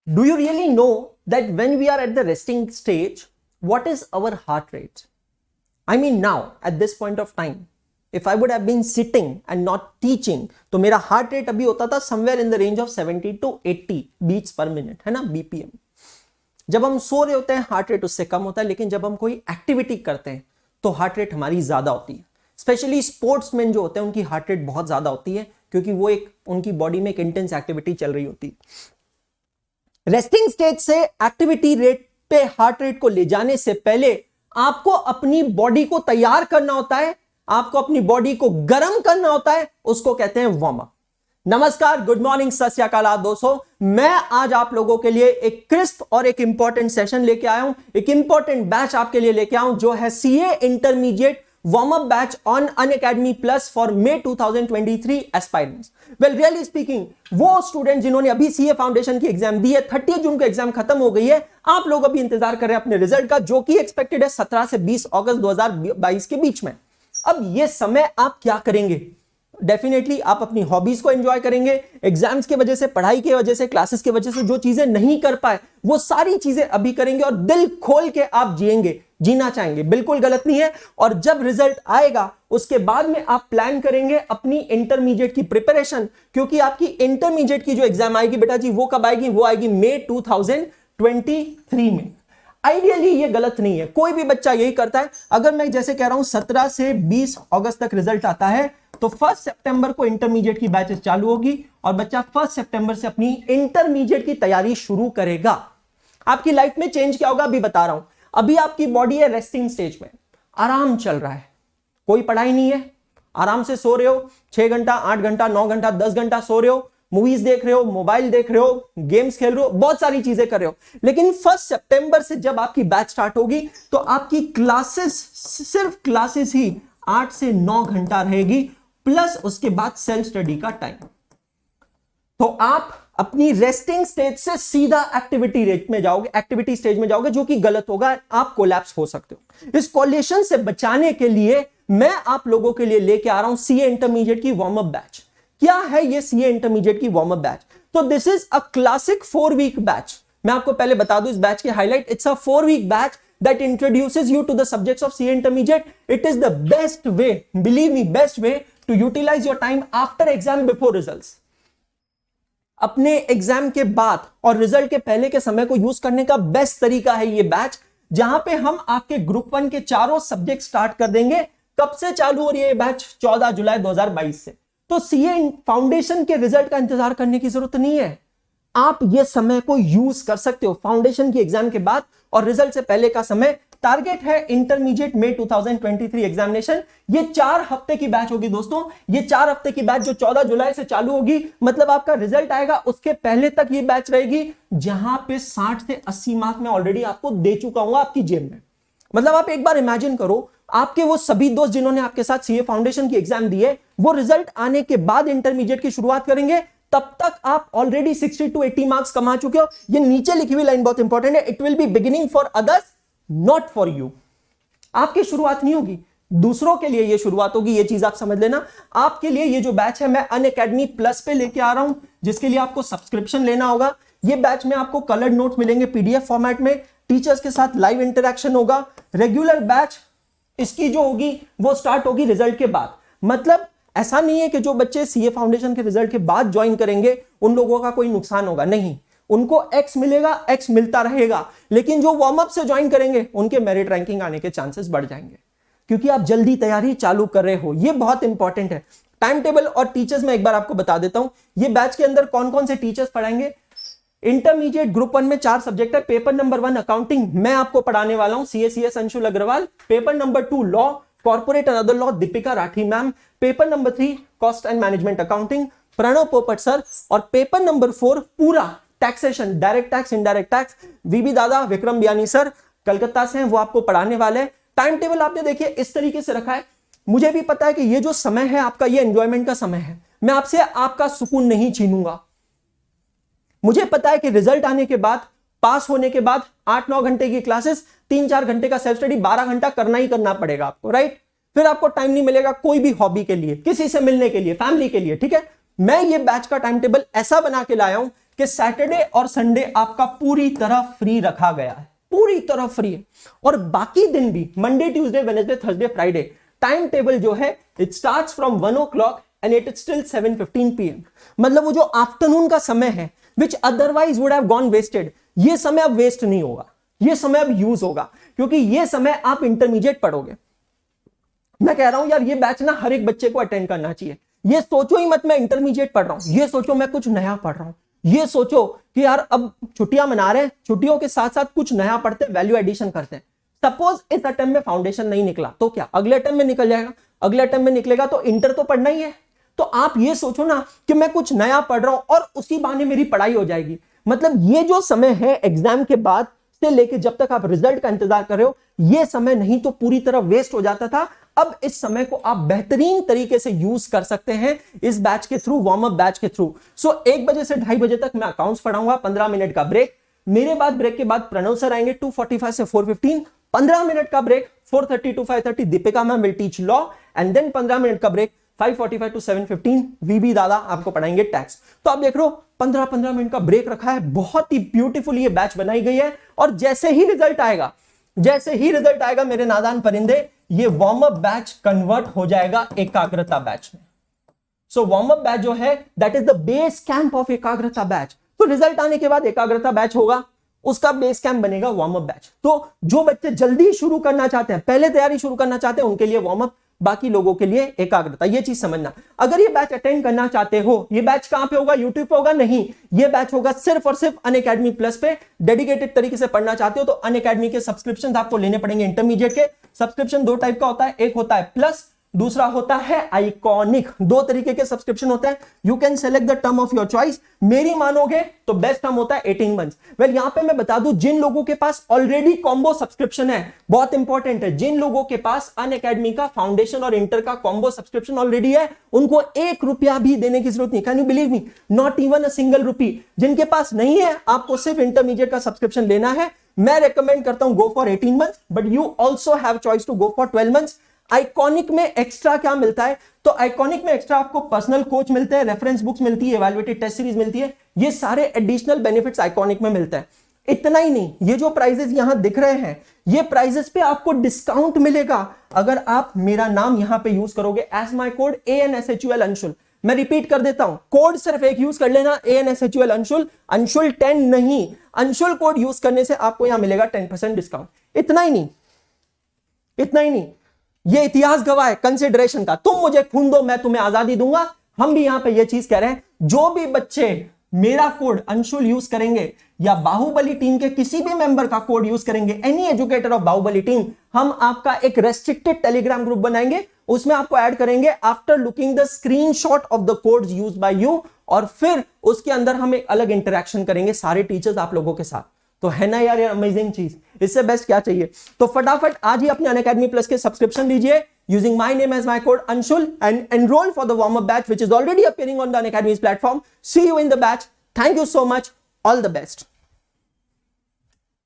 Do you really know that when we are at the resting stage, what is our heart rate? I mean now, at this point of time, if I would have been sitting and not teaching, तो मेरा heart rate अभी होता था somewhere in the range of 70 to 80 beats per minute, है ना, BPM. जब हम सो रहे होते हैं हार्ट रेट उससे कम होता है, लेकिन जब हम कोई एक्टिविटी करते हैं तो हार्ट रेट हमारी ज्यादा होती है. स्पेशली स्पोर्ट्समैन जो होते हैं उनकी हार्ट रेट बहुत ज्यादा होती है, क्योंकि वो एक उनकी बॉडी में एक इंटेंस एक्टिविटी चल रही होती है. रेस्टिंग स्टेज से एक्टिविटी रेट पे हार्ट रेट को ले जाने से पहले आपको अपनी बॉडी को तैयार करना होता है, आपको अपनी बॉडी को गर्म करना होता है, उसको कहते हैं वार्म अप. नमस्कार, गुड मॉर्निंग, सत श्री अकाल दोस्तों. मैं आज आप लोगों के लिए एक क्रिस्प और एक इंपॉर्टेंट सेशन लेके आया हूं, एक इंपॉर्टेंट बैच आपके लिए लेके आया हूं, जो है CA intermediate warm up batch on Unacademy plus for may 2023 aspirants. Well really speaking, वो स्टूडेंट जिन्होंने अभी सीए फाउंडेशन की एग्जाम दी है, 30 जून को एग्जाम खत्म हो गई है, आप लोग अभी इंतजार कर रहे हैं अपने रिजल्ट का, जो कि एक्सपेक्टेड है 17 से 20 अगस्त 2022 के बीच में. अब ये समय आप क्या करेंगे? डेफिनेटली आप अपनी हॉबीज को एंजॉय करेंगे. एग्जाम्स की वजह से, पढ़ाई की वजह से, क्लासेस की वजह से जो चीजें नहीं कर पाए वो सारी चीजें अभी करेंगे और दिल खोल के आप जिएंगे, जीना चाहेंगे, बिल्कुल गलत नहीं है. और जब रिजल्ट आएगा उसके बाद में आप प्लान करेंगे अपनी इंटरमीडिएट की प्रिपरेशन, क्योंकि आपकी इंटरमीडिएट की जो एग्जाम आएगी बेटा जी, वो कब आएगी? वो आएगी मे 2023 में. आइडियली ये गलत नहीं है, कोई भी बच्चा यही करता है. अगर मैं जैसे कह रहा हूं 17 से 20 अगस्त तक रिजल्ट आता है, तो 1 सितंबर को इंटरमीडिएट की बैचेस चालू होगी और बच्चा 1 सितंबर से अपनी इंटरमीडिएट की तैयारी शुरू करेगा. आपकी लाइफ में चेंज क्या होगा अभी बता रहा हूं. अभी आपकी बॉडी है रेस्टिंग स्टेज में, आराम चल रहा है, कोई पढ़ाई नहीं है, आराम से सो रहे हो, 6 घंटा, 8 घंटा, 9 घंटा, 10 घंटा सो रहे हो, मूवीज देख रहे हो, मोबाइल देख रहे हो, गेम्स खेल रहे हो, बहुत सारी चीजें कर रहे हो. लेकिन 1 सितंबर से जब आपकी बैच स्टार्ट होगी तो आपकी क्लासेस, सिर्फ क्लासेस ही 8 से 9 घंटा रहेगी, प्लस उसके बाद सेल्फ स्टडी का टाइम. तो आप अपनी रेस्टिंग स्टेज से सीधा एक्टिविटी रेट में जाओगे, एक्टिविटी स्टेज में जाओगे, जो कि गलत होगा, आप कोलैप्स हो सकते हो. इस कोलेशन से बचाने के लिए मैं आप लोगों के लिए लेके आ रहा हूं सीए इंटरमीडिएट की वार्म अप बैच. क्या है ये सीए इंटरमीडिएट की वार्म अप बैच? तो this is a classic 4 week batch. मैं आपको पहले बता दूं इस बैच के highlight. It's a 4 week batch that introduces you to the subjects of CA Intermediate. It is the best way, believe me, best way to utilize your time after exam before results. अपने exam के बाद और result के पहले के समय को use करने का बेस्ट तरीका है ये बैच, जहां पे हम आपके ग्रुप 1 के चारों सब्जेक्ट स्टार्ट कर देंगे. कब से चालू हो रही है ये बैच? 14 जुलाई 2022 से. तो सीए फाउंडेशन के रिजल्ट का इंतजार करने की जरूरत नहीं है, आप ये समय को यूज कर सकते हो फाउंडेशन की एग्जाम के बाद और रिजल्ट से पहले का समय. टारगेट है इंटरमीडिएट मे 2023 एग्जामिनेशन. ये 4 हफ्ते की बैच होगी दोस्तों. ये 4 हफ्ते की बैच जो 14 जुलाई से चालू होगी, मतलब आपका रिजल्ट आएगा उसके पहले तक ये बैच रहेगी, जहां पे 60 से 80 मार्क में ऑलरेडी आपको दे चुका हूं आपकी जेब में. मतलब आप एक बार इमेजिन करो, आपके वो सभी दोस्त जिन्होंने आपके साथ सीए फाउंडेशन की एग्जाम दी है, वो रिजल्ट आने के बाद इंटरमीडिएट की शुरुआत करेंगे, तब तक आप ऑलरेडी 60 to 80 मार्क्स कमा चुके हो. ये नीचे लिखी हुई लाइन बहुत इंपॉर्टेंट है. It will be beginning for others, not for you. आपकी शुरुआत नहीं होगी, दूसरों के लिए ये शुरुआत होगी. ये चीज आप समझ लेना. आपके लिए ये जो बैच है मैं अनअकैडमी प्लस पे लेके आ रहा हूं, जिसके लिए आपको सब्सक्रिप्शन लेना होगा. ये बैच में आपको कलर्ड नोट्स मिलेंगे पीडीएफ फॉर्मेट में, टीचर्स के साथ लाइव इंटरेक्शन होगा. रेगुलर बैच इसकी जो होगी वो स्टार्ट होगी रिजल्ट के बाद. मतलब ऐसा नहीं है कि जो बच्चे सीए फाउंडेशन के रिजल्ट के बाद ज्वाइन करेंगे उन लोगों का कोई नुकसान होगा, नहीं. उनको एक्स मिलेगा, एक्स मिलता रहेगा. लेकिन जो वार्म अप से ज्वाइन करेंगे उनके मेरिट रैंकिंग आने के चांसेस बढ़ जाएंगे, क्योंकि आप जल्दी तैयारी चालू कर रहे हो. ये बहुत इंपॉर्टेंट है. टाइम टेबल और टीचर्स में एक बार आपको बता देता हूं. ये बैच के अंदर कौन कौन से टीचर्स पढ़ाएंगे. इंटरमीडिएट ग्रुप 1 में 4 सब्जेक्ट है. पेपर नंबर 1 अकाउंटिंग मैं आपको पढ़ाने वाला हूं, CA CS Anshul Agarwal. Paper number 2 law, corporate and other law, Deepika Rathi ma'am. Paper number 3 cost and management accounting, Pranav Popat sir. और पेपर नंबर 4 पूरा taxation, direct tax, indirect tax, VB Dada, Vikram Biyani sir Calcutta से हैं, वो आपको पढ़ाने वाले हैं. टाइम टेबल आपने देखिए इस तरीके से रखा है. मुझे भी पता है कि ये जो समय है आपका, ये एंजॉयमेंट का समय है. मैं आपसे आपका सुकून नहीं छीनूंगा. मुझे पता है कि रिजल्ट आने के बाद, पास होने के बाद 8-9 घंटे की क्लासेस, 3-4 घंटे का सेल्फ स्टडी, 12 घंटा करना ही करना पड़ेगा आपको, राइट. फिर आपको टाइम नहीं मिलेगा कोई भी हॉबी के लिए, किसी से मिलने के लिए, फैमिली के लिए, ठीक है. मैं ये बैच का टाइम टेबल ऐसा बना के लाया हूं कि सैटरडे और संडे आपका पूरी तरह फ्री रखा गया है, पूरी तरह फ्री है, और बाकी दिन भी Monday Tuesday Wednesday Thursday Friday time table जो है it starts from 1 o'clock and it is still 7:15 PM। मतलब वो जो आफ्टरनून का समय है which otherwise would have gone wasted, ये समय अब वेस्ट नहीं होगा, ये समय अब यूज होगा, क्योंकि ये समय आप इंटरमीडिएट पढ़ोगे। मैं कह रहा हूं यार ये बैच ना हर एक बच्चे को अटेंड करना चाहिए। ये सोचो ही मत मैं इंटरमीडिएट पढ़ रहा हूं, ये सोचो मैं कुछ नया पढ़ रहा हूं, ये सोचो कि यार अब छुट्टियां मना रहे हैं, छुट्टियों के साथ साथ कुछ नया पढ़ते हैं, वैल्यू एडिशन करते हैं। सपोज इस अटेम्प्ट में फाउंडेशन नहीं निकला तो क्या अगले अटेम्प्ट में निकल जाएगा, अगले अटेम्प्ट में निकलेगा तो इंटर तो पढ़ना ही है। तो आप ये सोचो ना कि मैं कुछ नया पढ़ रहा हूं और उसी बहाने मेरी पढ़ाई हो जाएगी। मतलब ये जो समय है एग्जाम के बाद से लेके जब तक आप रिजल्ट का इंतजार कर रहे हो, ये समय नहीं तो पूरी तरह वेस्ट हो जाता था। अब इस समय को आप बेहतरीन तरीके से यूज कर सकते हैं इस बैच के थ्रू, वार्म अप बैच के थ्रू। सो 1 बजे से 2:30 बजे तक मैं अकाउंट्स पढ़ाऊंगा, 15 मिनट का ब्रेक। मेरे बाद ब्रेक के बाद प्रणव सर आएंगे 2:45 से 4:15, 15 मिनट का break. 4:30 to 5:30 Deepika ma'am will teach law and then 15 minute का ब्रेक 5:45 to 7:15 वीबी दादा आपको पढ़ाएंगे टैक्स। तो आप देख रहे हो 15-15 मिनट का ब्रेक रखा है, बहुत ही ब्यूटीफुल ये बैच बनाई गई है। और जैसे ही रिजल्ट आएगा मेरे नादान परिंदे, ये वार्म अप बैच कन्वर्ट हो जाएगा एकाग्रता बैच में। सो वार्म अप बैच जो है that is the base camp of एकाग्रता बैच। तो रिजल्ट आने के बाद एकाग्रता बैच होगा, उसका बेस कैंप बनेगा वार्म अप बैच। तो जो बच्चे जल्दी शुरू करना चाहते हैं, पहले तैयारी शुरू करना चाहते हैं, उनके लिए वार्म अप, बाकी लोगों के लिए एकाग्रता। ये चीज समझना। अगर ये बैच अटेंड करना चाहते हो, ये बैच कहां पे होगा? यूट्यूब पे होगा? नहीं, ये बैच होगा सिर्फ और सिर्फ अनअकैडमी प्लस पे। डेडिकेटेड तरीके से पढ़ना चाहते हो तो अनअकैडमी के सब्सक्रिप्शन आपको लेने पड़ेंगे। इंटरमीडिएट के सब्सक्रिप्शन 2 टाइप का होता है, एक होता है प्लस, दूसरा होता है आइकॉनिक। 2 तरीके के सब्सक्रिप्शन होते हैं। You can select the term of your choice. मेरी मानोगे तो बेस्ट टर्म होता है 18 मंथ्स। वेल यहां पे मैं बता दूं, जिन लोगों के पास ऑलरेडी कॉम्बो सब्सक्रिप्शन है, बहुत इंपॉर्टेंट है, जिन लोगों के पास अनअकैडमी का फाउंडेशन और इंटर का कॉम्बो सब्सक्रिप्शन ऑलरेडी है, उनको 1 रुपया भी देने की जरूरत नहीं। Can you believe me? Not even a single rupee. जिनके पास नहीं है, आपको सिर्फ इंटरमीडिएट का सब्सक्रिप्शन लेना है। मैं रेकमेंड करता हूं go for 18 months, but you also have choice to go for 12 months. Iconic में एक्स्ट्रा क्या मिलता है? तो आइकॉनिक में एक्स्ट्रा आपको पर्सनल कोच मिलते हैं, रेफरेंस बुक्स मिलती है, इवैल्यूएटेड टेस्ट सीरीज मिलती है। ये सारे एडिशनल बेनिफिट्स आइकॉनिक में मिलते हैं। इतना ही नहीं, ये जो प्राइजेस यहां दिख रहे हैं, ये प्राइजेस पे आपको डिस्काउंट मिलेगा अगर आप मेरा नाम यहां पे यूज करोगे as my code ANSHUL Anshul. मैं रिपीट कर देता हूं, कोड सिर्फ एक यूज कर लेना, ANSHUL अंशुल, अंशुल 10 नहीं, अंशुल कोड यूज करने से आपको यहां मिलेगा 10% डिस्काउंट। इतना ही नहीं, ये इतिहास गवाह है कंसिडरेशन का। तुम मुझे खून दो, मैं तुम्हें आजादी दूंगा। हम भी यहां पे ये चीज कह रहे हैं, जो भी बच्चे मेरा कोड अंशुल यूज करेंगे या बाहुबली टीम के किसी भी मेंबर का कोड यूज करेंगे, any educator of Baahubali team, हम आपका एक रेस्ट्रिक्टेड टेलीग्राम ग्रुप बनाएंगे, उसमें आपको ऐड करेंगे after looking the screenshot of the codes used by you, और फिर उसके अंदर हम एक अलग इंटरेक्शन करेंगे सारे टीचर्स आप लोगों के साथ। तो है ना यार ये अमेजिंग चीज, इससे बेस्ट क्या चाहिए? तो फटाफट आज ही अपने अनअकैडमी प्लस के सब्सक्रिप्शन लीजिए using my name as my code Anshul and enroll for the warm up batch which is already appearing on the Unacademy's platform. See you in the batch. Thank you so much. All the best.